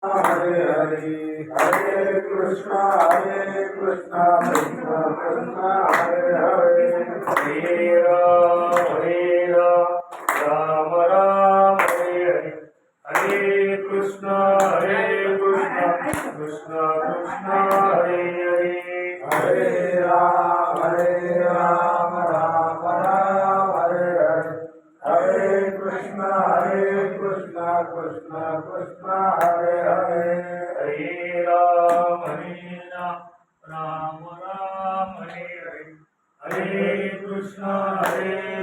हरे हरे हरे कृष्णा कृष्ण कृष्ण हरे हरे हरे राम राम हरे हरे हरे कृष्ण कृष्ण कृष्ण हरे हरे हरे राम राम राम हरे हरे हरे कृष्ण कृष्ण कृष्ण हरे हरे हरे राम राम राम हरे हरे हरे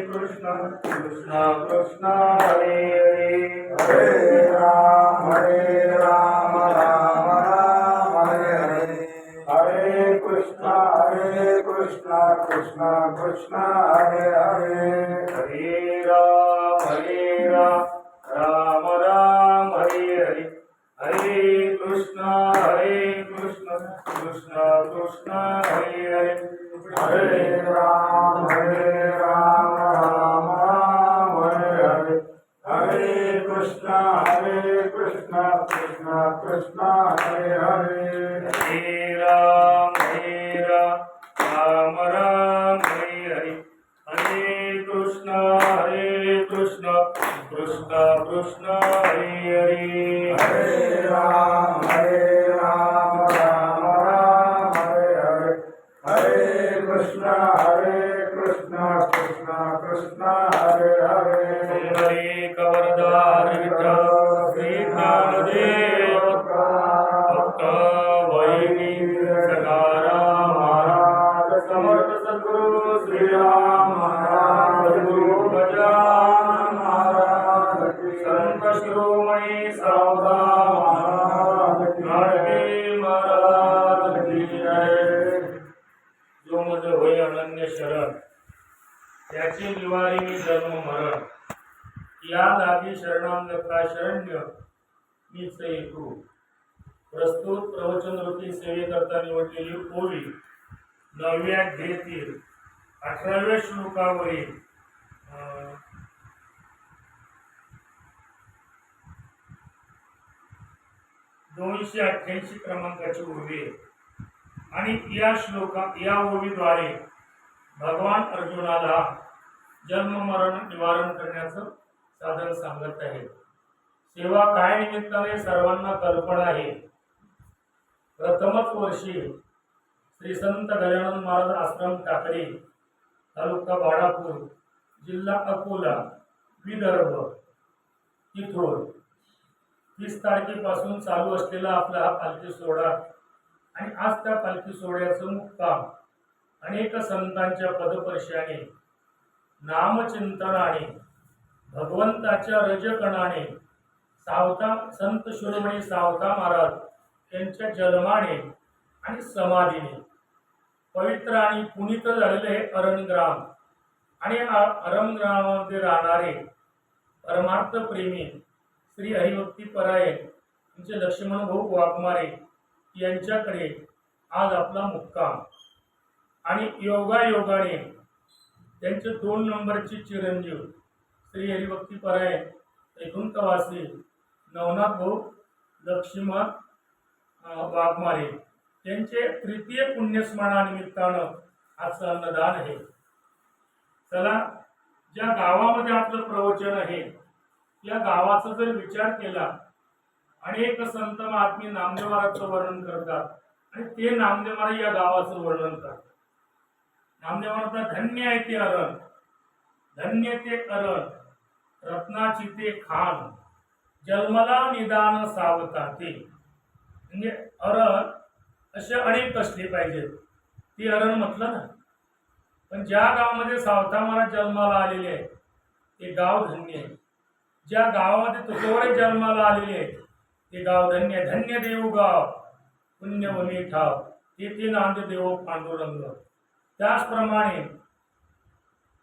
कृष्ण कृष्ण कृष्ण हरे हरे हरे राम राम राम हरे हरे हरे कृष्ण कृष्ण कृष्ण हरे हरे हरे राम राम हरे हरे हरे कृष्ण कृष्ण कृष्ण हरे हरे हरे राम राम राम हरे हरे हरे कृष्ण कृष्ण कृष्ण हरे हरे हरे राम राम राम हरे हरे हरे कृष्ण कृष्ण कृष्ण हरे हरे हरे राम राम राम हरे हरे हरे कृष्ण कृष्ण कृष्ण हरे हरे हरे कवरदार विठ्ठल श्री ज्ञानदेव भक्त वैनी सकाराम महाराज समर्थ सद्गुरु श्रीराम महाराज गुरु गजानन महाराज संत शिरोमणी सावधान महाराज गाडगे महाराज की जय. जो मज होय अनन्य शरण त्याची निवारी मी जन्म मरण या लागी शरणांगता शरण्य मीच ऐकू. प्रस्तुत प्रवचनरूपी सेवेकरता निवडलेली ओवी 9व्या अध्यायातील 18व्या श्लोकावरील 288 क्रमांकाची ओवी आणि या ओवीद्वारे भगवान अर्जुनाला जन्म मरण निवारण करण्याचं साधन सांगत आहे. सेवा काय निमित्ताने सर्वांना कल्पना आहे. प्रथमच वर्षी श्री संत गजानन महाराज आश्रम टाकळी तालुका बाळापूर जिल्हा अकोला विदर्भ इथून 30 तारखेपासून चालू असलेला आपला हा पालखी सोहळा आणि आज त्या पालखी सोहळ्याचं मुक्काम अनेक संतांच्या पदपर्शाने नामचिंतनाने भगवंताच्या रजकणाने सावता संत शिरोमणी सावता महाराज यांच्या जन्माने आणि समाधीने पवित्र आणि पुनीत झालेले अरणग्राम आणि अरणग्रामामध्ये राहणारे परमार्थ प्रेमी श्री हरिभक्ती परायण यांचे लक्ष्मण भाऊ वाघमारे यांच्याकडे आज आपला मुक्काम आणि योगायोगाने त्यांचे 2 नंबरची चिरंजीव श्री हरिभक्ती परायण वैकुंठवासी नवनाथ भाऊ लक्ष्मण वाघमारे त्यांचे 3य पुण्यस्मरणानिमित्तानं आज अन्नदान आहे. चला, ज्या गावामध्ये आपलं प्रवचन आहे या गावाचा जर विचार केला, अनेक संत महात्मे नामदेवाराचं वर्णन करतात आणि ते नामदेवारा या गावाचं वर्णन करतात. नामदेवारा धन्य आहे ते अरण, धन्य ते अरण, रत्नाची ते खान, जन्मला निदान सावता ते. म्हणजे अरण असे अनेक असले पाहिजेत. ती अरण म्हटलं ना. पण ज्या गावामध्ये सावता महाराज जन्माला आलेले आहे ते गाव धन्य आहे. ज्या गावामध्ये तुकोबरे जन्माला आलेले आहे ते गाव धन्य. धन्य देव गाव पुण्यभूमी ठाव तेथे नांददेव पांडुरंग. त्याचप्रमाणे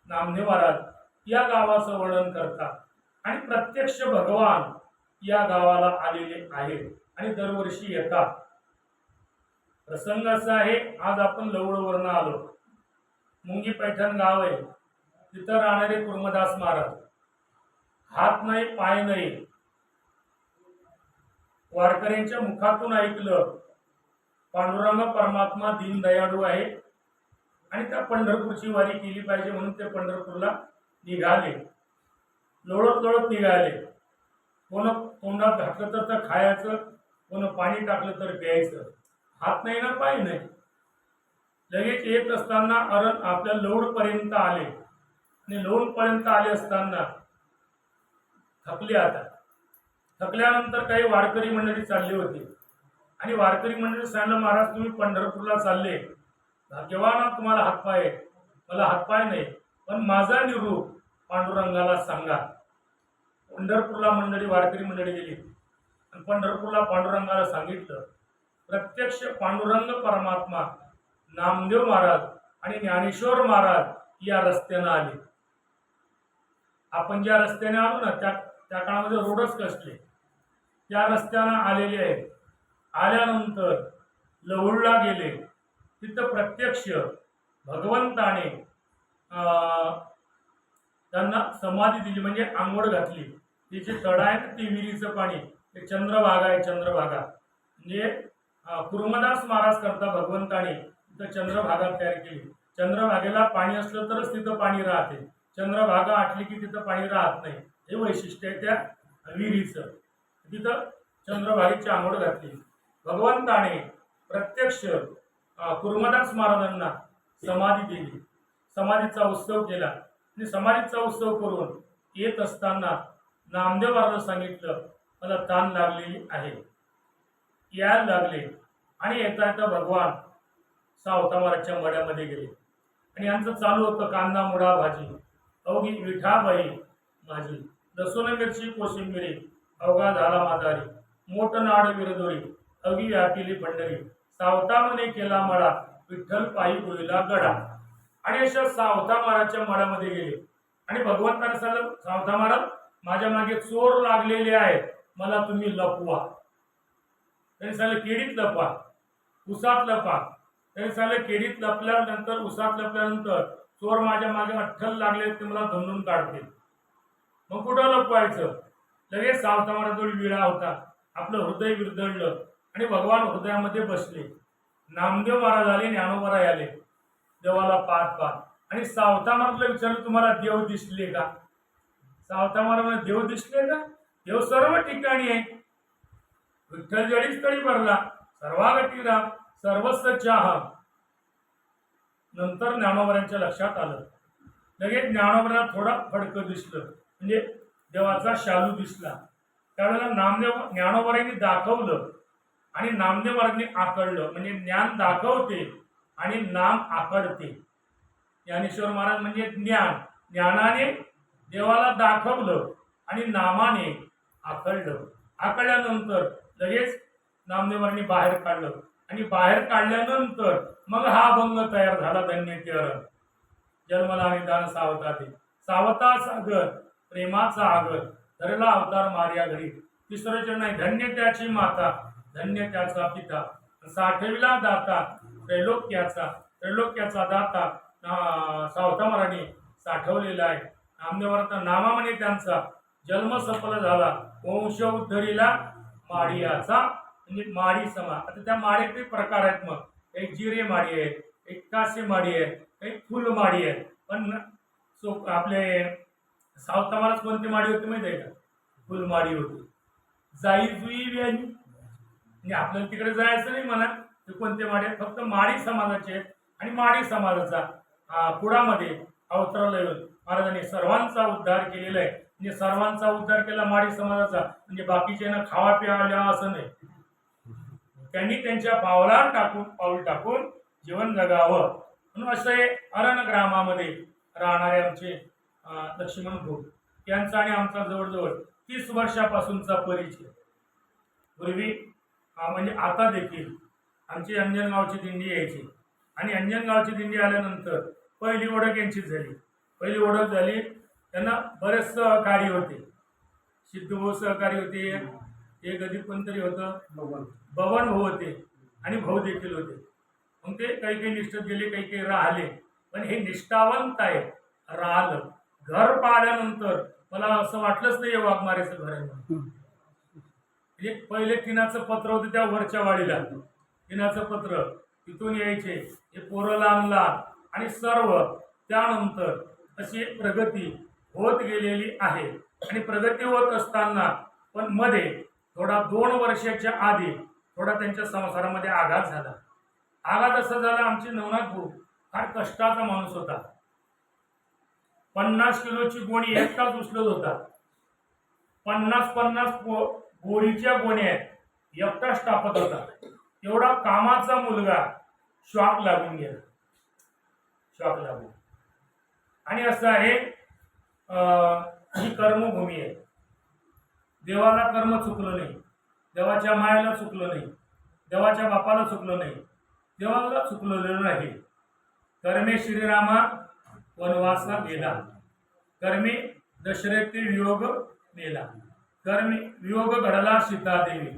नामदेव महाराज या गावाचं वर्णन करतात आणि प्रत्यक्ष भगवान या गावाला आलेले आहेत आणि दरवर्षी येतात. प्रसंग असा आहे, आज आपण लवडवरून आलो. मुंगी पैठण गाव आहे, तिथं राहणारे कुर्मदास महाराज हात नाही पाय नाही वारकऱ्यांच्या मुखातून ऐकलं पांडुरंग परमात्मा दीनदयाळू आहे आणि त्या पंढरपूरची वारी केली पाहिजे म्हणून ते पंढरपूरला निघाले. लोळत लोळत निघाले. कोण तोंडात घातलं तर खायचं, कोण पाणी टाकलं तर प्यायचं. हात नाही ना पाय नाही. लगेच येत असताना अरण आपल्या लोणपर्यंत आले आणि लोणपर्यंत आले असताना थकले. आता थकल्यानंतर काही वारकरी मंडळी चालली होती आणि वारकरी मंडळी सांगितलं, महाराज तुम्ही पंढरपूरला चालले, भाग्यवान तुम्हाला हातपाय आहे. मला हातपाय नाही, पण माझा निरूप पांडुरंगाला सांगा. पंढरपूरला वारकरी मंडळी गेली आणि पंढरपूरला पांडुरंगाला सांगितलं. प्रत्यक्ष पांडुरंग परमात्मा नामदेव महाराज आणि ज्ञानेश्वर महाराज या रस्त्यानं आले. आपण ज्या रस्त्याने आलो ना त्या काळामध्ये रोडच कसले, त्या रस्त्यानं आलेले आहेत. आल्यानंतर लवळला गेले. तिथं प्रत्यक्ष भगवंताने त्यांना समाधी दिली, म्हणजे आंघोळ घातली. तिचे तळ आहे ना, ती विहिरीचं पाणी, ते चंद्रभागा आहे. चंद्रभागा म्हणजे कुर्मदास महाराज करता भगवंताने तिथं चंद्रभागा तयार केली. चंद्रभागेला पाणी असलं तरच तिथं पाणी राहते. चंद्रभागा आटली की तिथं पाणी राहत नाही. हे वैशिष्ट्य आहे त्या विहिरीचं. तिथं चंद्रभागेची आंघोळ घातली. भगवंताने प्रत्यक्ष कुर्मदास महाराजांना समाधी दिली. समाधीचा उत्सव केला आणि समाधीचा उत्सव करून येत असताना नामदेव महाराज सांगितलं, मला ताण लागलेली आहे. यायला लागले आणि येता येता भगवान सावता महाराजच्या मड्यामध्ये गेले आणि यांचं चालू होतं कांदा मुळा भाजी. अवघी विठाबाई माझी, लसूण मिरची कोशिंबिरी, अवघा झाला माझारी, मोठ नाड विरदोरी, अवघी व्यापिली पंढरी, सावता म्हणे केला मळा, विठ्ठल पायी होईला गडा. आणि अशा सावता महाराजच्या मळामध्ये गेले आणि भगवंताने सांगितलं, सावता महाराज माझ्या मागे चोर लागलेले आहेत, मला तुम्ही लपवा. त्यांनी सांगितलं केडीत लपवा, उसात लपा. त्यांनी सांगितलं केडीत लपल्यानंतर, उसात लपल्यानंतर चोर माझ्या मागे अठ्ठल लागले, ते मला धंदून काढतील. मग कुठं लपवायचं? लगेच सावता महाराजजवळ विळा होता. आपलं हृदय विरदळलं आणि भगवान हृदयामध्ये बसले. नामदेव महाराज आले, ज्ञानोबराय आले देवाला पाहत आणि सावता महाराजला विचारलं, तुम्हाला देव दिसले का? सावता महाराज देव दिसले का? देव सर्व ठिकाणी आहे. विठ्ठल जडीच तळी भरला, सर्वागती राम, सर्वस्व चाह. नंतर ज्ञानोबरांच्या लक्षात आलं. लगेच ज्ञानोबरांना थोडा फडकं दिसलं, म्हणजे देवाचा शालू दिसला. त्यावेळेला ज्ञानोबरांनी दाखवलं आणि नामदेव महाराजांनी आकडलं. म्हणजे ज्ञान दाखवते आणि नाम आकडते. ज्ञानेश्वर महाराज म्हणजे ज्ञानाने देवाला दाखवलं आणि नामाने आकडलं. आकडल्यानंतर लगेच नामदेव महाराजांनी बाहेर काढलं आणि बाहेर काढल्यानंतर मग हा अभंग तयार झाला. धन्य ते अरण जन्मला निदान सावता ते, सावता सागर प्रेमाचा आगर, धरला अवतार मार्या घरी. तिसरं चरण आहे, धन्य त्याची माता, धन्य त्याचा पिता, साठविला दाता त्रैलोक्याचा दाता. सावता महाराजांनी साठवलेला आहे. नामदेव महाराज नामा म्हणे त्यांचा जन्म सफल झाला, वंश उद्धरीला माडियाचा, म्हणजे माडी समा. आता त्या माडीचे प्रकार आहेत. मग एक जिरे माडी आहे, एक कासे माडी आहे, एक फुल माडी आहे. पण आपले सावता महाराज कोणती माडी होती माहिती आहे का? फुल माडी होती. जाई जुई व्यानी, म्हणजे आपल्याला तिकडे जायचं नाही म्हणा. ते कोणते माडी आहेत? फक्त माडी समाजाचे आहेत. आणि माडी समाजाचा कुडामध्ये अवतरला येऊन महाराजांनी सर्वांचा उद्धार केलेला आहे. म्हणजे सर्वांचा उद्धार केला माडी समाजाचा, म्हणजे बाकीच्यांना खावा प्यायला असं नाही. त्यांनी त्यांच्या पाऊल टाकून जीवन जगावं म्हणून असं हे अरण ग्रामामध्ये राहणारे आमचे लक्ष्मण भाऊ यांचा आणि आमचा जवळजवळ 30 वर्षापासूनचा परिचय. पूर्वी म्हणजे आता देखील आमची अंजनगावची दिंडी यायची आणि अंजनगावची दिंडी आल्यानंतर पहिली ओळख यांचीच झाली. पहिली ओळख झाली, त्यांना बरेच सहकारी होते. सिद्धभाऊ सहकारी होते, एक अधिक कोणतरी होतं, बबन भाऊ होते आणि भाऊ देखील होते. मग ते काही निष्ठेत गेले, काही राहिले. पण हे निष्ठावंत आहे, राहिलं. घर पाहिल्यानंतर मला असं वाटलंच नाही वाघमारेचं घर आहे. एक पहिले टिनाचं पत्र होतं त्या वरच्या वाडीला, टिनाचं पत्र तिथून यायचे हे पोरं लहान लहान, आणि सर्व त्यानंतर अशी प्रगती होत गेलेली आहे. आणि प्रगती होत असताना पण मध्ये थोडा 2 वर्षाच्या आधी थोडा त्यांच्या संसारामध्ये आघात झाला. आघात असा झाला, आमचे नवनाथ भाऊ फार कष्टाचा माणूस होता. 50 किलोची गोणी एकटाच उचलत होता. 50 बोरीच्या गोण्या एकटाच टाकत होता. एवढा कामाचा मुलगा शॉक लागून गेला. शॉक लागून. आणि असं आहे, ही कर्मभूमी आहे. देवाला कर्म चुकलं नाही, देवाच्या मायाला चुकलं नाही, देवाच्या बापाला चुकलं नाही, देवाला चुकलेलं नाही. कर्मे श्रीरामा वनवासा गेला, कर्मी दशरथी वियोग नेला, कर्मी वियोग घडला सीतादेवी,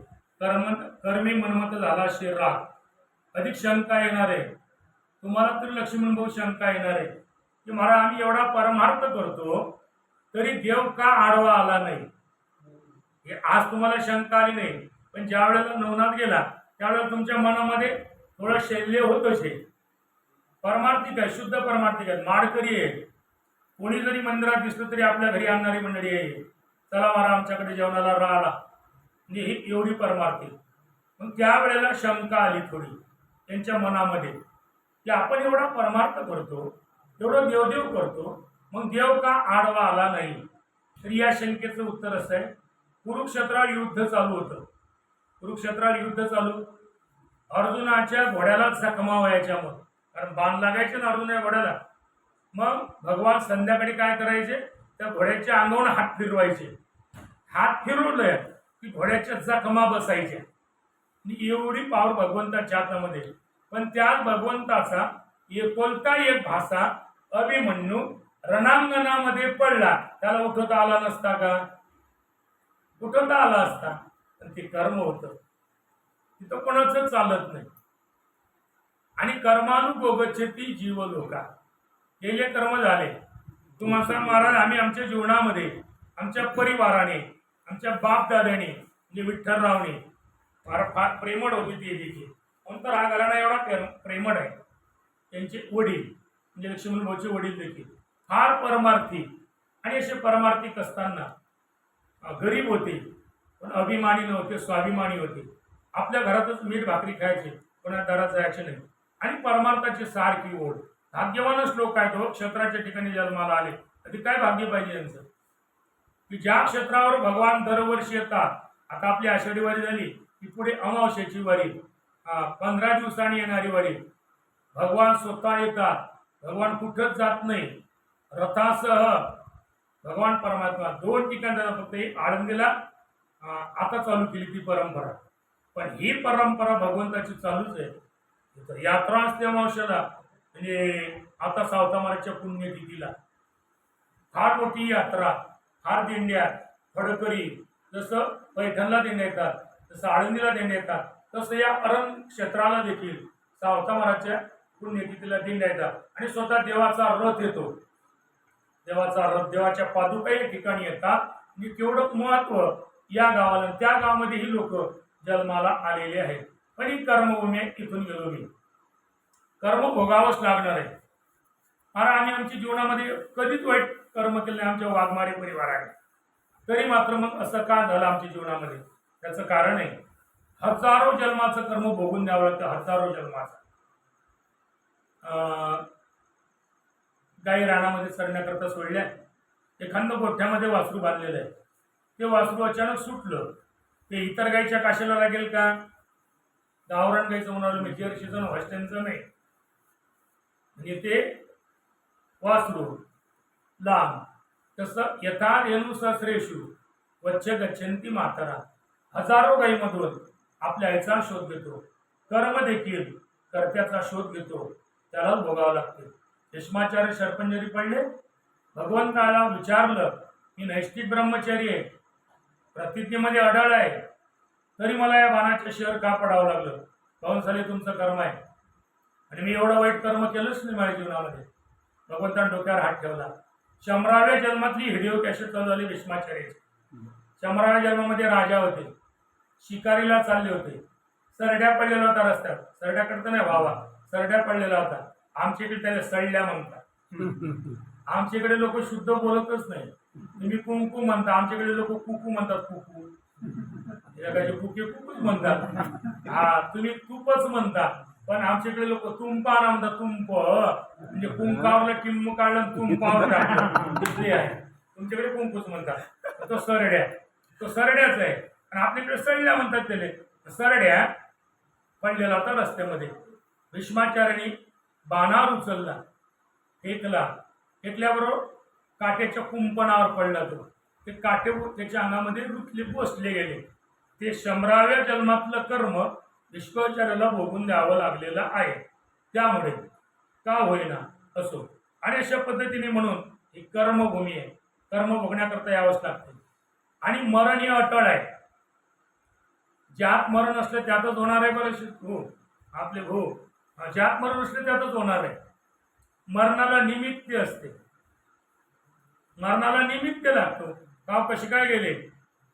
कर्मी मनमत झाला श्रीराम. अधिक शंका येणार आहे तुम्हाला तरी, लक्ष्मण भाऊ शंका येणार आहे की महाराज आम्ही एवढा परमार्थ करतो तरी देव का आडवा आला नाही. हे आज तुम्हाला शंका आली नाही, पण ज्या वेळेला नवनाथ गेला त्यावेळेला तुमच्या मनामध्ये थोडं शैल्य होतच आहे. परमार्थिक आहे, शुद्ध परमार्थिक आहे, माडकरी आहे. कोणी जरी मंदिरात दिसलं तरी आपल्या घरी आणणारी मंडळी आहे. चला महाराज आमच्याकडे जेवणाला राहिला, म्हणजे ही एवढी परमार्थिक. मग त्यावेळेला शंका आली थोडी त्यांच्या मनामध्ये की आपण एवढा परमार्थ करतो, एवढं देवदेव करतो, मग देव का आडवा आला नाही. तर या शंकेचं उत्तर असं आहे, कुरुक्षेत्रावर युद्ध चालू होतं. कुरुक्षेत्रावर युद्ध चालू, अर्जुनाच्या घोड्याला जखमा व्हायच्या, मग कारण बाण लागायचे ना अर्जुनाच्या घोड्याला. मग भगवान संध्याकाळी काय करायचे, त्या घोड्याच्या अंगावर हात फिरवायचे. हात फिरवलं की घोड्याच्या जखमा बसायच्या. एवढी पावर भगवंताच्या हातामध्ये. पण त्याच भगवंताचा एकोलता एक भासा अभिमन्यू रणांगणामध्ये पडला, त्याला उठवता आला नसता का? उठवता आला असता. पण ते कर्म होतं, तिथं कोणाचं चालत नाही. आणि कर्मानुभोगच्छती जीव लोका, केले कर्म झाले. तुम्हाला महाराज आम्ही आमच्या जीवनामध्ये आमच्या परिवाराने, आमच्या बापदादाने म्हणजे विठ्ठलरावने फार प्रेमळ होती ती देखील. नंतर हा घराणा एवढा प्रेमळ आहे. त्यांचे वडील म्हणजे लक्ष्मण भाऊचे वडील देखील फार परमार्थी. आणि असे परमार्थिक असताना गरीब होते, पण अभिमानी नव्हते, स्वाभिमानी होते. आपल्या घरातच मीठ भाकरी खायचे, कोणा दारात जायचे नाही. आणि परमार्थाची सारखी ओढ. भाग्यवानच लोक आहेत हो, क्षेत्राच्या ठिकाणी जन्माला आले. ते काय भाग्य पाहिजे यांचं की ज्या क्षेत्रावर भगवान दरवर्षी येतात. आता आपली आषाढी वारी झाली की पुढे अमावस्येची वारी, 15 दिवसांनी येणारी वारी. भगवान स्वतः येतात. भगवान कुठंच जात नाही, रथासह भगवान परमात्मा 2 ठिकाणी जातात. फक्त एक आळंदीला आता चालू केली ती परंपरा, पण ही परंपरा भगवंताची चालूच आहे. यात्रा असते अमावस्येला, म्हणजे आता सावतामाराच्या पुण्यतिथीला फार मोठी यात्रा, फार दिंड्या, फडकरी. जसं पैठणला दिंड्या येतात, जसं आळंदीला दिंड्या येतात, तसं या अरण क्षेत्राला देखील सावतामाराच्या पुण्यतिथीला दिंड्या येतात. आणि स्वतः देवाचा रथ येतो. देवाचा रथ, देवाच्या पादुका या ठिकाणी येतात. आणि केवढं महत्व या गावाला, त्या गावामध्ये ही लोक जन्माला आलेले आहेत. पण ही कर्मभूमी इथून गेलो मी, कर्म भोगावंच लागणार आहे. कारण आम्ही आमच्या जीवनामध्ये कधीच वाईट कर्म केले आमच्या वाघमारे परिवाराने. तरी मात्र मग असं का झालं आमच्या जीवनामध्ये, त्याचं कारण आहे हजारो जन्माचं कर्म भोगून द्यावं लागतं. हजारो जन्माचं. गाई रानामध्ये चरण्याकरता सोडल्या, एखादं गोठ्यामध्ये वासरू बांधलेलं आहे. ते वासरू अचानक सुटलं, ते इतर गाईच्या काशेला लागेल का? गावरान गाईचं म्हणाल मी, जर्सीचं हॉस्टेनचं नाही. म्हणजे ते वासरू लांब. तसं यथा रेणू सहस्रेषु वच्च गच्छन्ति मातरा. हजारो गाईमधून आपल्या आईचा शोध घेतो. कर्म देखील कर्त्याचा शोध घेतो, त्याला भोगावं लागते. भीष्माचार्य शरपंजरी पडले, भगवंताला विचारलं मी नैष्ठिक ब्रह्मचारी आहे, प्रतिज्ञेमध्ये अडळ आहे, तरी मला या बाणाचे शहर का पडावं लागलं? पाहून झाले तुमचं कर्म आहे, आणि मी एवढं वाईट कर्म केलंच नाही माझ्या जीवनामध्ये. भगवंताने डोक्यावर हात ठेवला. 100व्या जन्मातली व्हिडिओ कॅसेट चालू झाली भीष्माचार्याची. 100व्या जन्मामध्ये राजा होते. शिकारीला चालले होते. सरड्या पडलेला होता रस्त्यात. सरड्या करता नाही भावा, सरड्या पडलेला होता. आमच्याकडे त्याला सळल्या म्हणतात. आमच्याकडे लोक शुद्ध बोलतच नाही. तुम्ही कुंकू म्हणता, आमच्याकडे लोक कुकू म्हणतात. कुकू जगाचे कुके कुकूच म्हणतात. हा, तुम्ही तूपच म्हणता, पण आमच्याकडे लोक तुंपा ना म्हणतात. तुंप म्हणजे कुंकावलं किंम काढलं तुंपावर टाकलं आहे. तुमच्याकडे कुंकूच म्हणतात. तो सरड्या, तो सरड्याच आहे. आणि आपल्याकडे सळल्या म्हणतात त्याला. सरड्या पडलेला होता रस्त्यामध्ये. भीष्माचार्यांनी बाणावर उचलला, फेकला. फेकल्याबरोबर काट्याच्या कुंपणावर पडला तो. ते काटे त्याच्या अंगामध्ये रुतले, बसले गेले. ते 100व्या जन्मातलं कर्म भीष्माचार्याला भोगून द्यावं लागलेलं आहे. त्यामुळे का होईना असो. आणि अशा पद्धतीने म्हणून ही कर्मभूमी आहे. कर्म भोगण्याकरता यावंच लागते. आणि मरण हे अटळ आहे. ज्यात मरण असलं त्यातच होणार आहे. बरं हो आपले हो, ज्यात मरण असलं त्यातच होणार आहे. मरणाला निमित्त असते. मरणाला निमित्त लागतो. गाव कसे काय गेले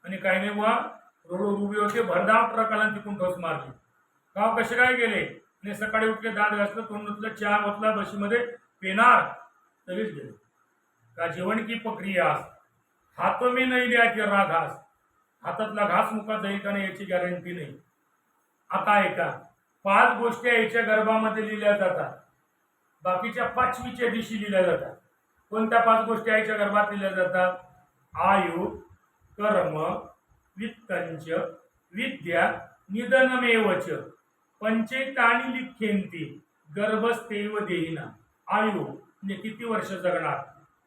आणि काही नाही बुवा उभे होते, भरधाव ट्रकाला तिकून ठोस मारली. गाव कसे काय गेले आणि सकाळी उठले, दात घासलं, तोंड धुतलं, चहा ओतला, बशीमध्ये पेनार तरीच गेले. का जीवन की प्रक्रिया हातों में नहीं लिया की घास. हातातला घास मुखात जाईल का नाही याची गॅरंटी नाही. आता ऐका, 5 गोष्टी आईच्या गर्भामध्ये लिहिल्या जातात. बाकीच्या 5वीच्या दिवशी लिहिल्या जातात. कोणत्या 5 गोष्टी आईच्या गर्भात लिहिल्या जातात? आयु, कर्म, वित्तंच, विद्या, निधनमेवच, पंचैतानि लिख्यन्ति गर्भस्थैव देहिना. आयु म्हणजे किती वर्ष जगणार.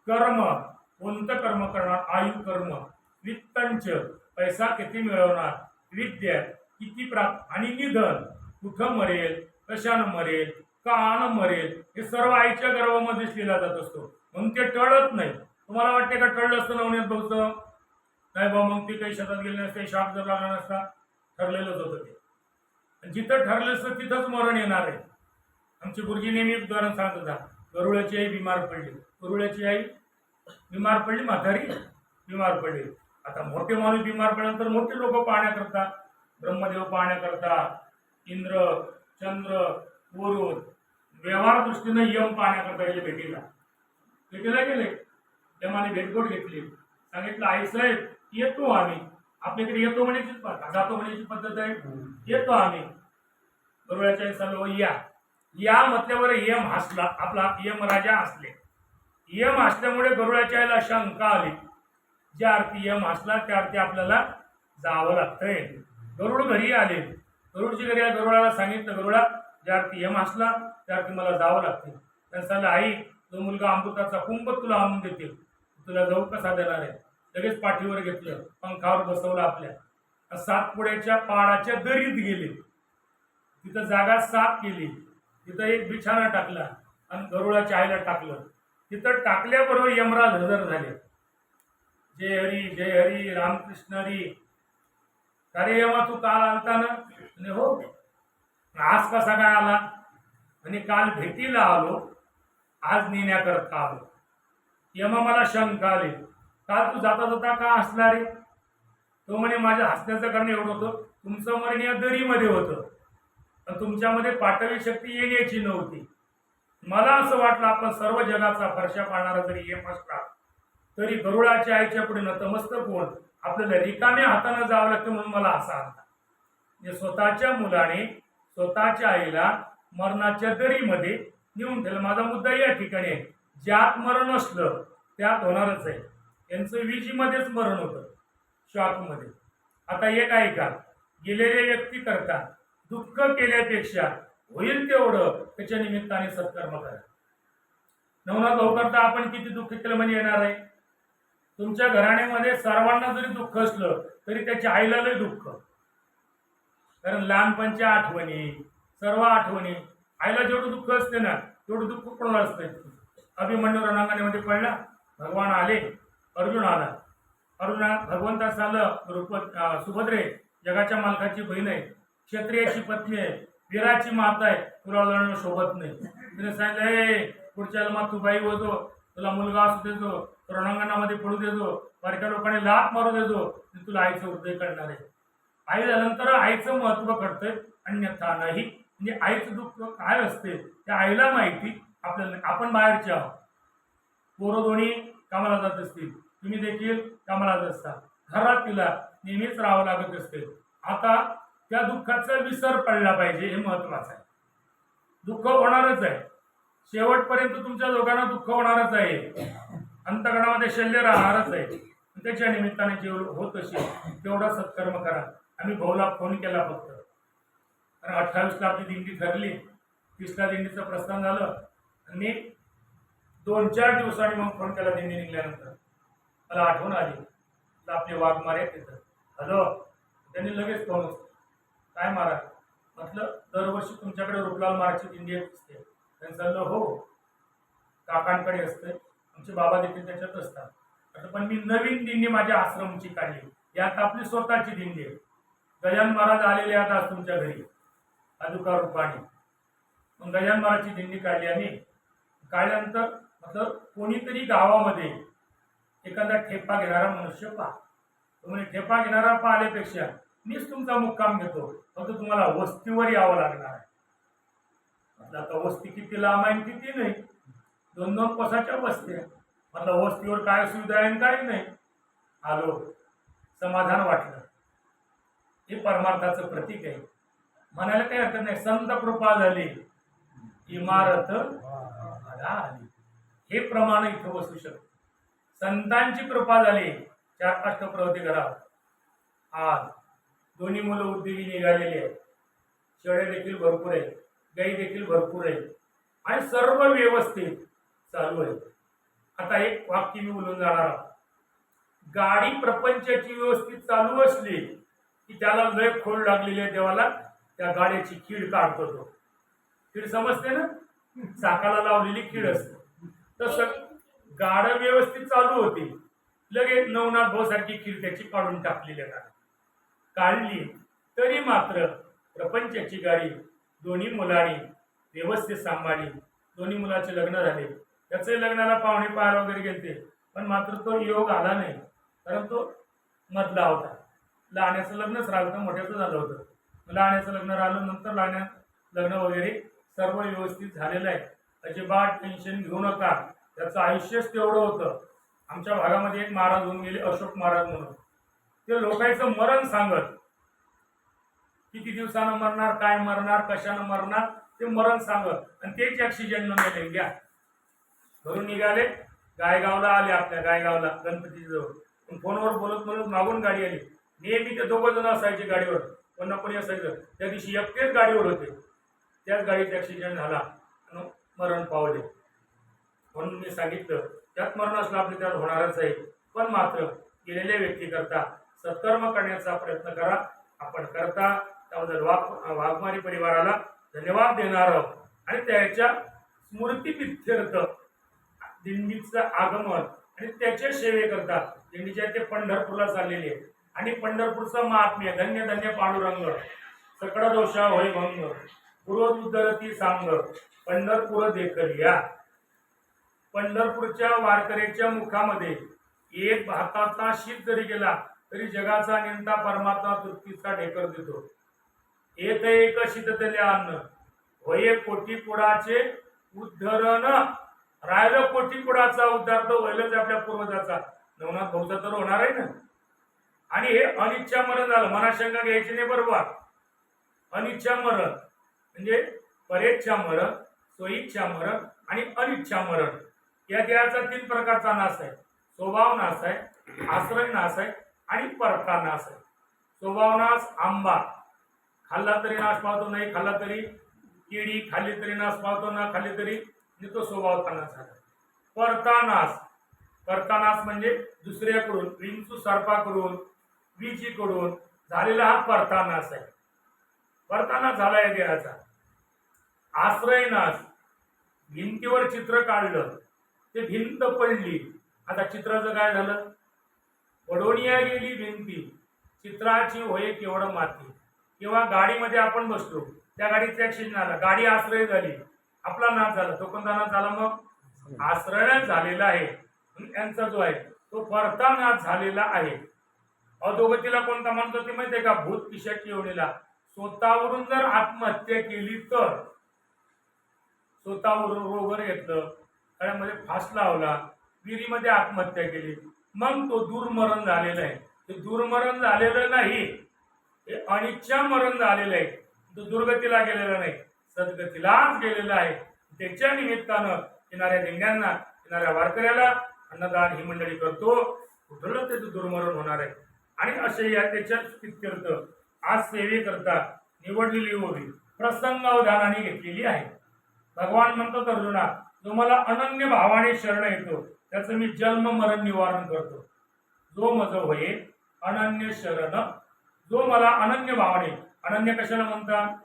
कर्म कोणतं कर्म करणार, आयु कर्म. वित्तंच पैसा किती मिळवणार. विद्या किती प्राप्त. आणि निधन कुठं मरेल, कशानं मरेल, कानं मरेल, हे सर्व आईच्या गर्भामध्येच लिहिला जात असतो. म्हणून ते टळत नाही. तुम्हाला वाटते का टळलं असतं नवनीत भाऊचं? नाही बा, मग ते काही शेतात गेले नसते, शाप जर लागला नसता. ठरलेलंच होतं ते. जिथं ठरलं असतं तिथंच मरण येणार आहे. आमची गुरुजी नेहमी उदाहरण सांगत होता. गरुळाची आई बिमार पडली. गरुळाची आई बिमार पडली, म्हातारी बिमार पडली. आता मोठे माणूस बिमार पडल्यानंतर मोठे लोक पाहण्याकरता, ब्रह्मदेव पाहण्याकरता, इंद्र, चंद्र, वरुण, व्यवहार दृष्टीनं यम पाहण्याकरता गेले भेटीला गेले. यमाने भेटगोट घेतली. सांगितलं, आई साहेब येतो आम्ही. आपल्याकडे येतो म्हणायची जातो म्हणायची पद्धत आहे. येतो आम्ही. गरुळाच्या आई सांगलो या म्हटल्यावर यम हसला. आपला यम राजा हसले. यम हसल्यामुळे गरुडाच्या आईला शंका आली. ज्या अर्थी यम हसला त्या अर्थी आपल्याला जावं लागतंय. गरुड घरी आले. गरुडची घरी गरुडाला सांगितलं, गरुडा ज्या अर्थी यम हसला त्या अर्थी मला जावं लागते. त्यांनी सांगितलं, आई जो मुलगा अमृताचा कुंभ तुला आणून देतील, तुला जाऊ कसा देणार आहे. लगेच पाठीवर घेतलं, पंखावर बसवलं. आपल्या सातपुड्याच्या पाडाच्या दरीत गेले. तिथं जागा साफ केली. तिथं एक बिछाना टाकला आणि गरुडाच्या आईला टाकलं. तिथं टाकल्याबरोबर यमराज हजर झाले. जय हरी रामकृष्ण हरी. अरे यमा तू काल आलता ना? आणि हो. आज कसा काय आला? आणि काल भेटीला आलो, आज नेण्याकरता आलो. यमा मला शंका आली. काल तू जाता जाता का हसला रे? तो म्हणे माझ्या हसण्याचं कारण एवढं होतं, तुमचं मरण या दरीमध्ये होतं, पण तुमच्यामध्ये पाठवी शक्ती येण्याची नव्हती. मला असं वाटलं आपण सर्व जगाचा फरशा पाळणारा जरी यम असला तरी गरुडाच्या आईच्या पुढे नतमस्तक होऊन आपल्याला रिकाम्या हाताने जावं लागतं, म्हणून मला असा आला. म्हणजे स्वतःच्या मुलाने स्वतःच्या आईला मरणाच्या दरीमध्ये नेऊन ठेवलं. माझा मुद्दा या ठिकाणी आहे, ज्यात मरण असलं त्यात होणारच आहे. यांचं विजीमध्येच मरण होतं, शॉकमध्ये. आता एक आहे का, गेलेल्या व्यक्ती करता दुःख केल्यापेक्षा होईल तेवढं त्याच्या निमित्ताने सत्कर्म करा. नवनाथ भाऊ करता आपण किती दुःख केलं म्हणजे येणार आहे. तुमच्या घराण्यामध्ये सर्वांना जरी दुःख असलं तरी त्याच्या आईला लय दुःख. कारण लहानपणच्या आठवणी, सर्व आठवणी, आईला जेवढं दुःख असते ना तेवढं दुःख कोणाला असतं. अभिमन्यू रणांगणामध्ये पडला, भगवान आले, अर्जुन आला. भगवंता सांगलं, सुभद्रे जगाच्या मालकाची बहीण आहे, क्षत्रियाची पत्नी आहे, वीराची माता आहे, तुला लढणं शोभत नाही. तिने सांगितलं, पुढच्या जन्मात तू बाई होतो, तुला मुलगा असू देतो, रणांगणामध्ये पडू देतो, बारक्या लोकांनी लात मारू देतो, तुला आईचं हृदय करणार आहे. आई झाल्यानंतर आईचं महत्व कळतंय, अन्यथा नाही. म्हणजे आईचं दुःख काय असते त्या आईला माहिती, आपल्याला नाही. आपण बाहेरचे आहोत. पोरं दोन्ही कामाला जात असतील, तुम्ही देखील कामाला जात असता, घरात तिला नेहमीच राहावं लागत असते. आता त्या दुःखाचा विसर पडला पाहिजे, हे महत्वाचं आहे. दुःख होणारच आहे, शेवटपर्यंत तुमच्या दोघांना दुःख होणारच आहे, अंतकरणामध्ये शल्य राहणारच आहे. त्याच्या निमित्ताने जेवढं होत असेल तेवढा सत्कर्म करा. आम्ही भाऊला फोन केला फक्त, कारण 28ला आपली दिंडी ठरली, 30ला दिंडीचं प्रस्थान झालं, आणि 2-4 दिवसांनी मग फोन केला दिंडी निघल्यानंतर. मला आठवण आली, आपले वाघमारे तिथं, हॅलो. त्यांनी लगेच फोन, काय महाराज, म्हटलं दरवर्षी तुमच्याकडे रूपलाल महाराजची दिंडी असते. त्यांनी सांगितलं हो, काकांकडे असते, आमचे बाबा देखील त्याच्यात असतात. पण मी नवीन दिंडी माझ्या आश्रमची काढली, यात आपली स्वतःची दिंडी आहे. गजानन महाराज आलेले आहेत आज तुमच्या घरी पादुका रूपाने. मग गजानन महाराजची दिंडी काढली आम्ही. काढल्यानंतर म्हटलं कोणीतरी गावामध्ये एखादा ठेपा घेणारा मनुष्य पहा. तो म्हणजे ठेपा घेणारा पाहिल्यापेक्षा मीच तुमचा मुक्काम घेतो, फक्त तुम्हाला वस्तीवर यावं लागणार आहे. म्हटलं आता वस्ती किती लांब आहे किती नाही, 2-2 कोसाच्या वस्त्या. म्हटलं वस्तीवर काय सुविधा आहे काय नाही. आलो, समाधान वाटलं. हे परमार्थाचं प्रतीक आहे, म्हणायला काही हरकत नाही. संत कृपा झाली, इमारत आली, हे प्रमाण इथं बसू शकतं. संतांची कृपा झाली, 4-5 प्रवृत्ती घरात. आज दोन्ही मुलं उद्योगी निघालेली आहेत, शेळ्या देखील भरपूर आहेत, गाई देखील भरपूर आहेत, आणि सर्व व्यवस्थित चालू आहे. आता एक वाक्य मी बोलून जाणार. गाडी प्रपंचाची व्यवस्थित चालू असली की त्याला लय खोड लागलेली आहे देवाला, त्या गाडीची कीड काढतो तो. कीड समजते ना, चाकाला लावलेली कीड असते. तसं गाड व्यवस्थित चालू होती, लगेच नवनाथ भाऊ सारखी कीड त्याची काढून टाकलेली आहे. काढली तरी मात्र प्रपंचाची गाडी दोन्ही मुलांनी व्यवस्थित सांभाळली. दोन्ही मुलाचे लग्न झाले, त्याचे लग्नाला पाहुणे पाहायला वगैरे गेलते, पण मात्र तो योग आला नाही, कारण तो मधला होता. लहाण्याचं लग्नच राहिलं तर मोठ्याचं झालं होतं. लहाण्याचं लग्न राहिलं, नंतर लहाण्यात लग्न वगैरे सर्व व्यवस्थित झालेलं आहे. अजिबात टेन्शन घेऊ नका, त्याचं आयुष्यच तेवढं होतं. आमच्या भागामध्ये एक महाराज होऊन गेले, अशोक महाराज म्हणून. ते लोकांचं मरण सांगत, किती दिवसानं मरणार, काय मरणार, कशानं मरणार, ते मरण सांगत, आणि तेच ॲक्सिडेंट नव्हे. घ्या घरून निघाले, गायगावला आले, आपल्या गायगावला गणपतीच्या जवळ. फोनवर बोलत बोलत मागून गाडी आली. नेहमी ते 2 जण असायचे गाडीवर, कोण ना कोणी असायचं. त्या दिवशी एकटेच गाडीवर होते, त्याच गाडीचा ॲक्सिडेंट झाला आणि मरण पावले. म्हणून मी सांगितलं, त्यात मरण असलं आपले त्यात होणारच आहे, पण मात्र गेलेल्या व्यक्तीकरता सत्कर्म करण्याचा प्रयत्न करा. आपण करता त्याबद्दल वाघमारी परिवाराला धन्यवाद देणार आहोत. आणि त्याच्या स्मृतीप्रित्यर्थ दिंडीचं आगमन आणि त्याच्या सेवेकरता दिंडीच्या ते पंढरपूरला चाललेले आहे. आणि पंढरपूरचं महात्म्य, धन्य धन्य पांडुरंग, सकळ दोषा होय भंग, पूर्वदुद्धरती सांग, पंढरपूर देखलिया. पंढरपूरच्या वारकऱ्याच्या मुखामध्ये एक भाताचा शीत जरी गेला तरी जगाचा नेता परमात्मा तृप्तीचा ढेकर देतो. एक शीततले अन्न होय कोटीपुडाचे उद्धरण. राहिलं कोटीपुडाचा उद्धार तो व्हायलाच आपल्या पूर्वजाचा, नवनाथ भाऊचा तर होणार आहे ना. आणि हे अनिच्छा मरण झालं, मनाशंका घ्यायची नाही. बरोबर, अनिच्छा मरण म्हणजे परेच्छा मरण, स्वइच्छा मरण आणि अनिच्छा मरण. या देहाचा 3 प्रकारचा नाश आहे. स्वभाव नाश आहे, आश्रय नाश आहे आणि परका नाश आहे. स्वभाव नाश आंबा, खाल्ला तरी नाश पावतो, नाही खाल्ला तरी केळी, खाल्ली तरी नाश पावतो, ना खाल्ली तरी तो स्वभाव नाश झाला. परका नाश, परका नाश म्हणजे दुसऱ्याकडून, विंचू सर्पाकडून, विचीकडून झालेला हा परका नाश आहे. परका नाश झाला या देहाचा. आश्रय नाश, भिंतीवर चित्र काढलं, ते भिंत पडली, आता चित्राचं काय झालं, पडोनिया गेली भिंती, चित्राची होय केवढं माती. किंवा गाडीमध्ये आपण बसलो, त्या गाडीचा ॲक्सिडेंट झाला, गाडी आश्रय झाली, आपला नाश झाला. तो कोणता नाश झाला, मग आश्रय झालेला आहे. यांचा जो आहे तो परका नाश झालेला आहे. अधोगतीला कोणता म्हणतो ते माहितीये का? भूत पिशाची योनीला. स्वतःवरून जर आत्महत्या केली तर, स्वतःवरून रोगर घेतलं, गळ्यामध्ये फास लावला, विहिरीमध्ये आत्महत्या केली, मग तो दुर्मरण झालेला आहे. ते दुर्मरण झालेलं नाही, हे अनिच्छा मरण झालेलं आहे. तो दुर्गतीला गेलेला नाही, सद्गतीलाच गेलेला आहे. त्याच्या निमित्तानं येणाऱ्या दिंड्यांना, येणाऱ्या वारकऱ्याला अन्नदान ही मंडळी करतो. कुठलं त्याचं दुर्मरण होणार आहे. आणि असे या त्याच्या स्थित्यर्थ आज सेवेकरता निवडलेली ओवी प्रसंगावधानाने घेतलेली आहे. भगवान म्हणतात अर्जुना, जो मला अनन्य भावाने शरण येतो त्याचं मी जन्म मरण निवारण करतो. जो मज होये अनन्य शरण, जो मला अनन्य भावाने, अनन्य कशाला म्हणतात?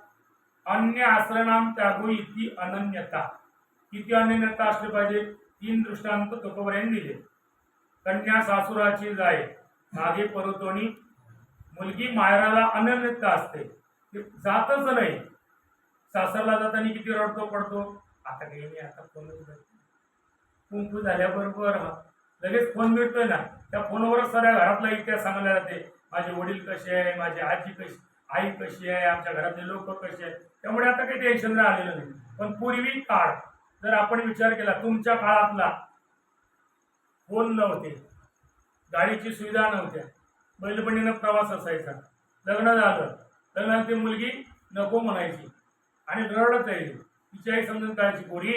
अन्य आश्रयनाम त्यागो इति अनन्यता. किती अनन्यता असली पाहिजे? 3 दृष्टांत तुकोबऱ्यांनी दिले. कन्या सासुराची जाय मागे परतोनी, मुलगी मायराला अनन्यता असते, ते जातच नाही. सासरला जाताना किती रडतो पडतो. आता काही नाही, आता फोनच कुंकू झाल्याबरोबर लगेच फोन मिळतोय ना, त्या फोनवरच सगळ्या घरातला इतिहास सांगला जाते. माझे वडील कसे आहे, माझी आजी कशी, आई कशी आहे, आमच्या घरातले लोक कसे आहेत. त्यामुळे आता काही टेन्शन आलेलं नाही. पण पूर्वी काळ जर आपण विचार केला, तुमच्या काळातला फोन नव्हते, गाडीची सुविधा नव्हत्या, बैलबंडीनं प्रवास असायचा. लग्न झालं, लग्नात ती मुलगी नको म्हणायची आणि रडत आहे. तिची आई समजून काढायची, पोरी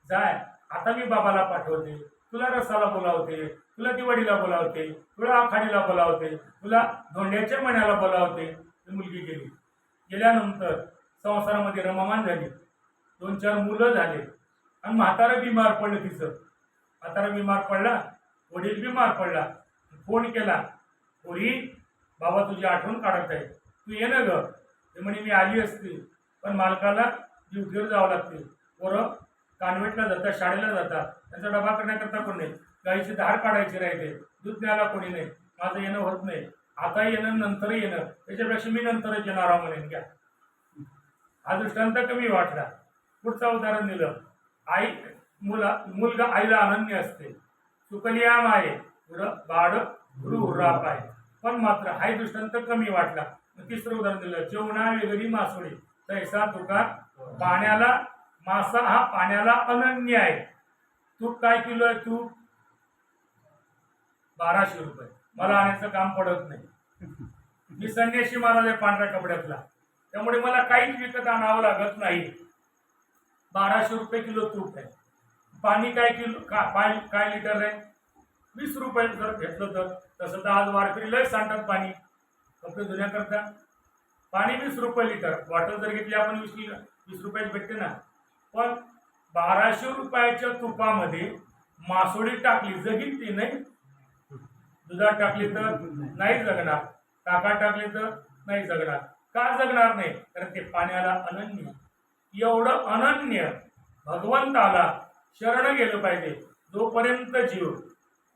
जाय, आता मी बाबाला पाठवते, तुला रसाला बोलावते, तुला दिवाळीला बोलावते, तुला आखाडीला बोलावते, तुला धोंड्याच्या महिन्याला बोलावते. ती मुलगी गेली. गेल्यानंतर संसारामध्ये रममान झाली, 2-4 मुलं झाले आणि म्हातारा बिमार पडलं. तिचं म्हातारा बिमार पडला, वडील बिमार पडला. फोन केला, पोरी बाबा तुझी आठवण काढत आहे, तू ये ना ग. ते म्हणे मी आली असती, पण मालकाला ड्युटीवर जावं लागते, पोरं कॉन्व्हेंटला जातात, शाळेला जातात, त्यांचा डबा करण्याकरता कोण नाही, गाईची धार काढायची राहते, दूध न्यायला कोणी नाही, माझं येणं होत नाही. आता येणं नंतर येणं, त्याच्यापेक्षा मी नंतरच येणार आहो म्हणेन. घ्या, हा दृष्टांत कमी वाटला. पुढचं उदाहरण दिलं, आई मुलगा आईला अनन्य असते, सुकलिया माये बाड गुरु हुर्राप आहे. पण मात्र हाय दृष्टांत कमी वाटला. तिसरं उदाहरण दिलं, जेवणा वेगळी मासोळी तैसा तुका पाण्याला, मासा हा पाण्याला अनन्य आहे. तूप काय किलो आहे? तूप 1200 रुपये. मला आणायचं काम पडत नाही. मी संन्यासी महाराज आहे पांढऱ्या कपड्यातला, त्यामुळे मला काहीच विकत आणावं लागत नाही. 1200 रुपये किलो तूप आहे. पाणी काय किलो काय लिटर आहे? 20 रुपये जर घेतलं तर. तसं तर आज वारकरी लय सांगतात पाणी कपडे धुण्याकरता. पाणी 20 रुपये लिटर. बॉटल जर घेतली आपण 20 रुपयात भेटते ना. पण 1200 रुपयाच्या तुपामध्ये मासोळी टाकली जगील ती नाही. दुधात टाकली तर नाही जगणार, ताकात टाकली तर नाही जगणार. का जगणार नाही? कारण ते पाण्याला अनन्य. एवढं अनन्य भगवंताला शरण गेलं पाहिजे. जोपर्यंत जीव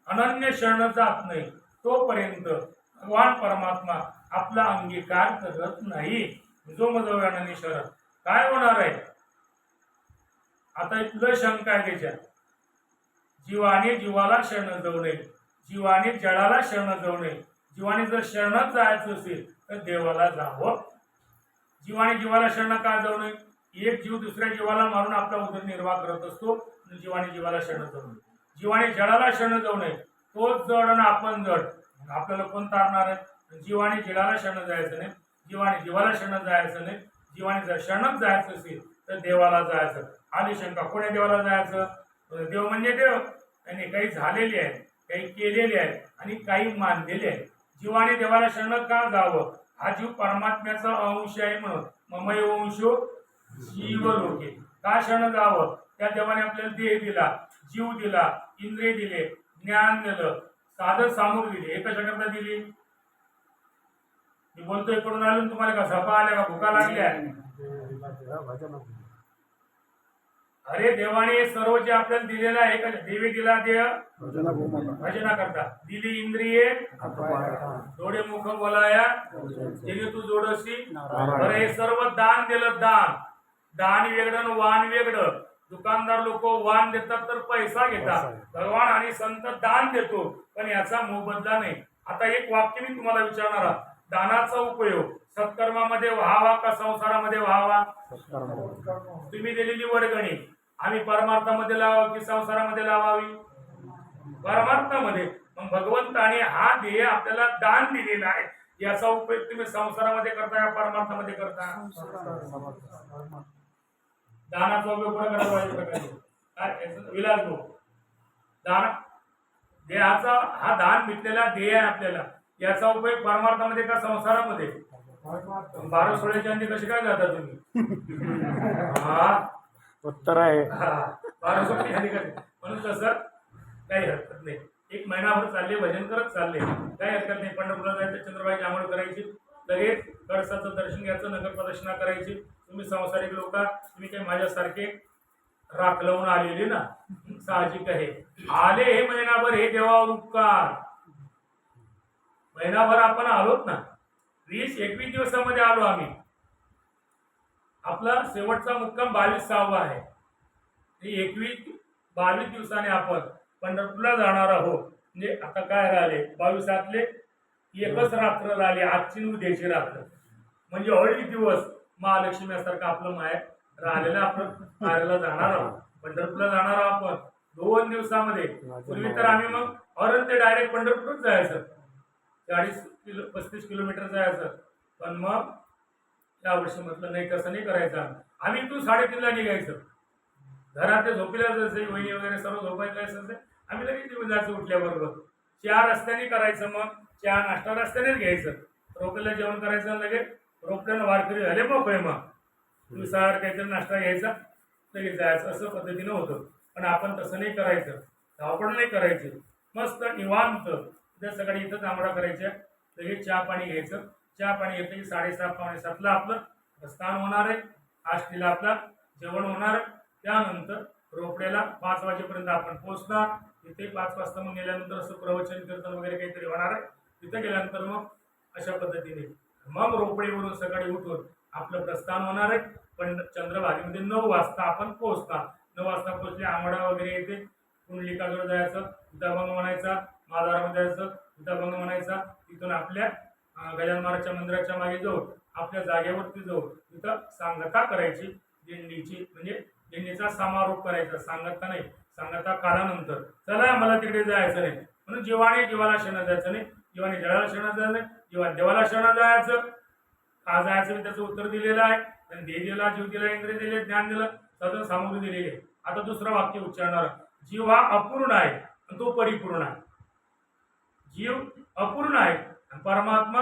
अनन्य शरण जात नाही तोपर्यंत भगवान परमात्मा आपला अंगीकार करत नाही. जो मजव अनन्य शरण काय होणार आहे? आता इथलं शंका आहे त्याच्या. जीवाने जीवाला शरण जाऊ नये, जीवाने जळाला शरण जाऊ नये. जीवाने जर शरणच जायचं असेल तर देवाला जावं. जीवाने जीवाला शरण का जाऊ नये? एक जीव दुसऱ्या जीवाला मारून आपला उदरनिर्वाह करत असतो. जीवाने जीवाला शरण जाऊ नये. जीवाने जळाला शरण जाऊ नये. तोच जड आणि आपण जड, आपल्याला कोण तारणार आहे? जीवाने जळाला शरण जायचं नाही, जीवाने जीवाला शरण जायचं नाही. जीवाने जर शरणच जायचं असेल तर देवाला जायचं. आली शंका, कोण्या देवाला जायचं? देव म्हणजे देव. त्यांनी काही झालेले आहे, काही केलेले आहे आणि काही मानलेले आहे. जीवाने देवाला शरण का जावं? हा जीव परमात्म्याचा अंश आहे म्हणून. ममय अंशो जीव लोके. का शरण जावं? त्या देवाने आपल्याला देह दिला, जीव दिला, इंद्रिय दिले, ज्ञान दिलं, साधन सामुग्री दिली. हे कशाकरता दिली? मी बोलतोय कडून आलो तुम्हाला का झपा आल्या का भुका लागल्या? अरे देवाने सर्व जे आपल्याला दिलेलं आहे, देवी दिला देह भजना करता, दिली इंद्रिये डोळे मुख बोलाया जेणे तू जोडसी. बरं, हे सर्व दान दिलं. दान वेगळं, वाण वेगळं. दुकानदार लोक वाण देतात तर पैसा घेतात. भगवान आणि संत दान देतो पण याचा मोबदला नाही. आता एक वाक्य मी तुम्हाला विचारणार आहे. दानाचा उपयोग सत्कर्मामध्ये व्हावा का संसारामध्ये व्हावा? तुम्ही दिलेली वर्गणी आम्ही परमार्थामध्ये लावावी की संसारामध्ये लावावी? परमार्थामध्ये. मग भगवंताने हा ध्येय आपल्याला दान दिलेला आहे, याचा उपयोग तुम्ही संसारामध्ये करता या परमार्थामध्ये करता? दानाचा उपयोग कुठे करायला पाहिजे प्रकारे? काय विलास भाऊ, दान देहाचा हा दान भेटलेला ध्येय आहे आपल्याला, याचा उपयोग परमार्थामध्ये का संसारामध्ये? 12 चांदी कशी काय जाता तुम्ही? हा उत्तर आहे. 12 चांदी कशी? म्हणून तसं काही हरकत नाही. एक महिनाभर चालले, भजन करत चालले, काही हरकत नाही. पंढरपूरला जायचं, चंद्रबाई आंघोळ करायची, लगेच कळसाचं दर्शन घ्यायचं, नगर प्रदक्षिणा करायची. तुम्ही संसारिक लोक, तुम्ही काही माझ्यासारखे राख लावून आलेले ना, साहजिक आहे. आले हे महिनाभर, हे देवावर उपकार. महिनाभर आपण आलोत ना, 20-21 दिवसामध्ये आलो आम्ही. आपला शेवटचा मुक्काम 22वा आहे. 21-22 दिवसाने आपण पंढरपूरला जाणार आहोत. म्हणजे आता काय राहिले, 22 एकच रात्र राहिली, आजची उद्याची रात्र, म्हणजे 2.5 दिवस महालक्ष्मीसारखं आपलं माहेर राहिलेलं आपण माहेरला जाणार आहोत. पंढरपूरला जाणार आहोत आपण 2 दिवसामध्ये. पूर्वी तर आम्ही मग औरंग ते डायरेक्ट पंढरपूरच जायचं, 35 किलोमीटर जायचं. पण मग यावर्षी म्हटलं नाही, तसं नाही करायचं. आम्ही इथून 3:30ला निघायचं. घरात झोपीला जायचं, वहिनी वगैरे सर्व झोपायचं असेल आम्ही लगेच निघून जायचं उठल्याबरोबर. 4 रस्त्याने करायचं, मग 4 नाश्ता रस्त्यानेच घ्यायचं. रोपल्याला जेवण करायचं, लगेच रोपल्याला वारकरी झाले मोकळे. मग तुम्ही सार काहीतरी नाश्ता घ्यायचा, लगेच जायचं, असं पद्धतीनं होतं. पण आपण तसं नाही करायचं, धावपळ नाही करायची. मस्त निवांत उद्या सकाळी इथं आंघोळा करायच्या, लगेच चहा पाणी घ्यायचं. चहा पाणी घेतलं की 6:30-7:45ला आपलं प्रस्थान होणार आहे. आष्टीला आपला जेवण होणार. त्यानंतर रोपड्याला 5 वाजेपर्यंत आपण पोहोचणार. तिथे 5 वाजता मग गेल्यानंतर असं प्रवचन कीर्तन वगैरे काहीतरी होणार आहे. तिथे गेल्यानंतर मग अशा पद्धतीने मग रोपडेवरून सकाळी उठून आपलं प्रस्थान होणार आहे. पण चंद्रभागेमध्ये 9 वाजता आपण पोहोचणार. 9 वाजता पोहोचले, आंघोळा वगैरे येते, कुंडलिकाजवळ जायचं, गीताभंग म्हणायचा, माधारामध्ये जायचं, गीताभंग म्हणायचा. तिथून आपल्या गजानन महाराजच्या मंदिराच्या मागे जाऊ, आपल्या जागेवरती जाऊ, तिथं सांगता करायची दिंडीची, म्हणजे दिंडीचा समारोप करायचा. सांगता नाही, सांगता कालानंतर. चला मला तिकडे जायचं नाही, म्हणून जीवाने जीवाला शरण जायचं नाही, जीवाने जळाला शरण जायचं नाही, जीवा देवाला शरण जायचं. का जायचं त्याचं उत्तर दिलेलं आहे. आणि देह दिला, जीव दिला, इंद्रिय दिले, ज्ञान दिलं, साधन सामुग्री दिलेली आहे. आता दुसरं वाक्य उच्चारणार. जीव हा अपूर्ण आहे आणि तो परिपूर्ण आहे. जीव अपूर्ण आहे आणि परमात्मा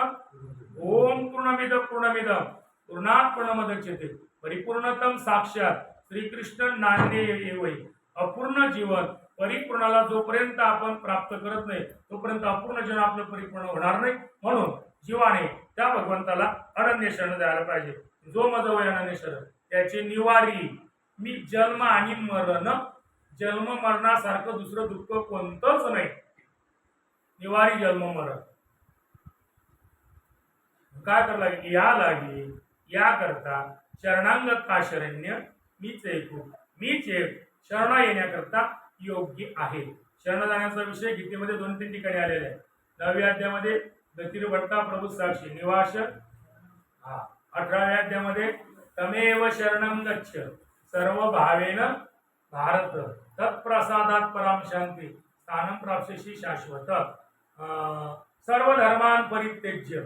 ओम पूर्णमिदं पूर्णमिदं पूर्णात् पूर्णमुदच्यते परिपूर्णतम साक्षात श्रीकृष्ण नान्येवै. अपूर्ण जीवन परिपूर्णाला जोपर्यंत आपण प्राप्त करत नाही, तोपर्यंत अपूर्ण जीवन आपलं परिपूर्ण होणार नाही. म्हणून जीवाने त्या भगवंताला अनन्य शरण द्यायला पाहिजे. जो मज वय अनन्य शरण, त्याचे निवारी मी जन्म आणि मरण. जन्म मरणासारखं दुसरं दुःख कोणतंच नाही. निवारी जन्म मरण. काय करायला लागे? या लागे या करता शरणांगता शरण्य मीच एक शरणा येण्याकरता योग्य आहे. शरण जाण्याचा विषय गीतेमध्ये 2-3 ठिकाणी आलेला आहे. 9व्या अध्यायामध्ये गतिर्भट्टा प्रभू साक्षी निवास. 18व्या अध्यायामध्ये तमेव शरणं गच्छ सर्व भावेन भारत तत्प्रसादात पराम शांती स्थानं प्राप्स्यसि शाश्वत. सर्व धर्मान परित्यज्य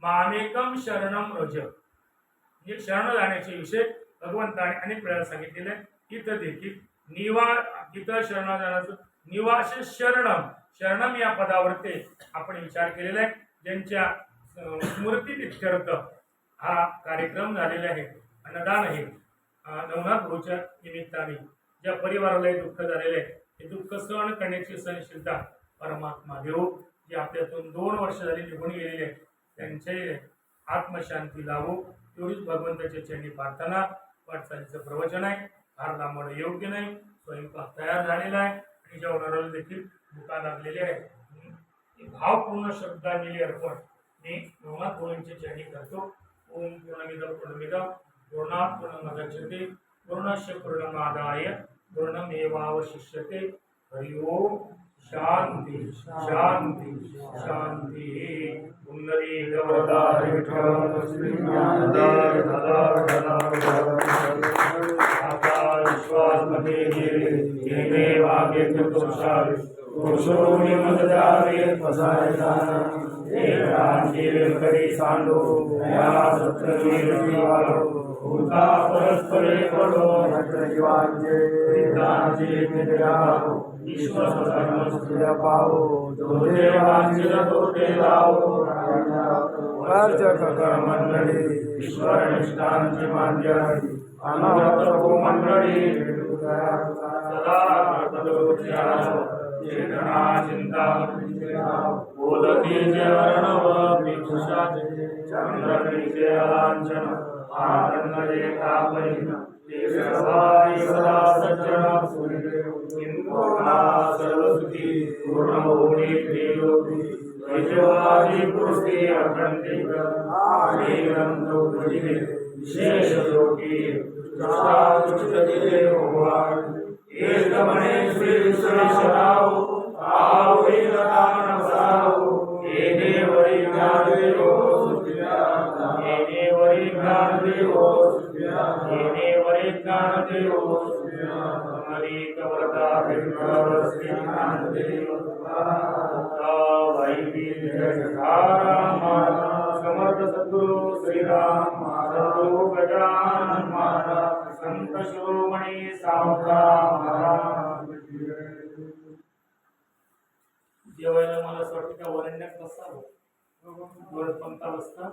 मामेकम शरणम व्रज. म्हणजे शरण जाण्याचे विषय भगवंताने अनेक वेळा सांगितलेले आहे. इथं देखील इथं शरण जाण्याचं निवास शरणम या पदावरती आपण विचार केलेला आहे. ज्यांच्या स्मृती इत्यर्थ हा कार्यक्रम झालेला आहे. अन्नदान आहे. नवनाथ गुरुच्या निमित्ताने ज्या परिवाराला दुःख झालेले आहे, हे दुःख सहन करण्याची सहनशीलता परमात्मा देव. जे आपल्यातून 2 वर्ष झाली निघून गेलेले आहेत, त्यांचे आत्मशांती लावो एवढीच भगवंताच्या चरणी प्रार्थना. वाटचालीचं प्रवचन आहे, फार लांबणं योग्य नाही. स्वयंपाक तयार झालेला आहे आणि जेवणाऱ्याला देखील भुका लागलेली आहे. भावपूर्ण शब्दांजली अर्पण मी नवनाथ गुरूंच्या चरणी करतो. ओम पूर्णमिदं पूर्णमिदं पूर्णात् पूर्णमुदच्यते पूर्णस्य पूर्णमादाय पूर्णमेवावशिष्यते. हरि ओम. शांती शांती शांती. पुंडरी गवदा विठ्ठल श्री ज्ञानदेव आता विश्वासमध्ये गेले वागे तुषार पुरुषोनी मददारे पसायता एक करी सांडो या सत्यवीर जीवालो उता परस्परे पडो जीवांचे पितांचे मित्राओ ईश्वर धर्म पाओ जो देवांचे तो ते लावो मंडळी ईश्वर निष्ठांची मांद्याची अनवरत हो मंडळी सदा चेतना चिंता बोलती जरणव भिक्षुषाचे चंद्रकीचे लांछन आनंद एकापैन ते सर्वाई सदा सज्जन किंतुना सर्वसुखी पूर्ण होणे प्रियोगी वैजवादी पुरुषी अखंडित आदि ग्रंथो भजिले विशेष योगी दुष्टादुष्टदिले भगवान एक मने श्री विश्वेश्वराव आओ एकदान बसाओ एने वरी ज्ञान देवो एने वरी ज्ञान देवो एने वरी ज्ञान देवो हरि कवरता विठ्ठल श्री ज्ञानदेव भाई वीर जय समर्थ सद्गुरु श्रीराम महाराज गजानन महाराज संत शिरोमणी सावता महाराज. जेवायला मला असं वाटतं का वरण्यात बसावं, वर पंथा बसतात.